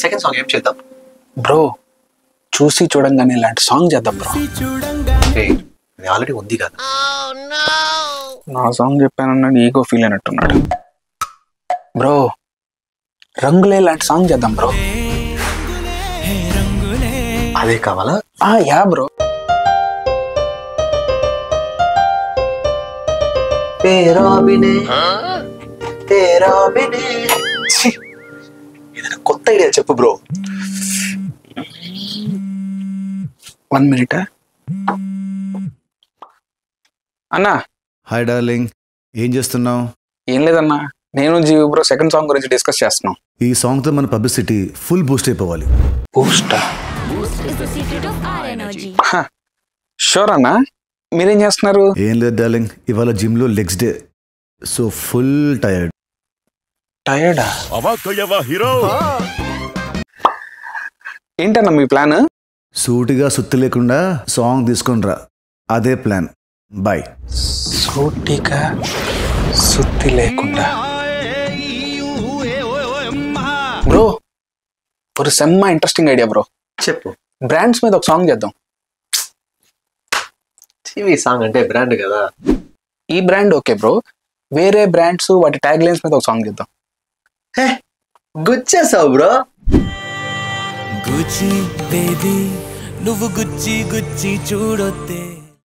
Second song ఏం చేద్దాం bro? చూసి చూడంగానే ఇలాంటి సాంగ్ చేద్దాం బ్రో. ఆల్రెడీ ఉంది కదా. నా సాంగ్ చెప్పానన్నాడు, ఈగో ఫీల్ అయినట్టున్నాడు. బ్రో రంగులే లాంటి సాంగ్ చేద్దాం బ్రో. అదే కావాలా? Yeah bro. ఏదైనా కొత్త ఐడియా చెప్పు బ్రో. 1 minute అన్నా. హాయ్ డార్లింగ్, ఏం చేస్తున్నావు? ఏం లేదన్నా, నేను జీవి బ్రో సెకండ్ సాంగ్ గురించి డిస్కస్ చేస్తున్నాం. ఈ సాంగ్ తో మన పబ్లిసిటీ ఫుల్ బూస్ట్ అయిపోవాలి. షూర్ అన్నా. మీరేం చేస్తున్నారు? ఏం లేదు డార్లింగ్, ఇవాళ జిమ్ లో legs day, so full tired. టైర్డా? ఏంటన్నా మీ ప్లాన్? సూటిగా సుత్తి లేకుండా సాంగ్ తీసుకొని రా, అదే ప్లాన్. బాయ్. సూటిగా సుత్తి లేకుండా బ్రో, ఒక సెమ్మ ఇంట్రెస్టింగ్ ఐడియా బ్రో. చెప్పు. బ్రాండ్స్ మీద ఒక సాంగ్ చేద్దాం. టీవీ సాంగ్ అంటే బ్రాండ్ కదా. ఈ బ్రాండ్ ఓకే బ్రో, వేరే బ్రాండ్స్ వాటి ట్యాగ్ లైన్స్ మీద ఒక సాంగ్ చేద్దాం. గుచ్చేసావు బ్రో. గుచ్చి బేబీ నువ్వు గుచ్చి గుచ్చి చూడొద్దే.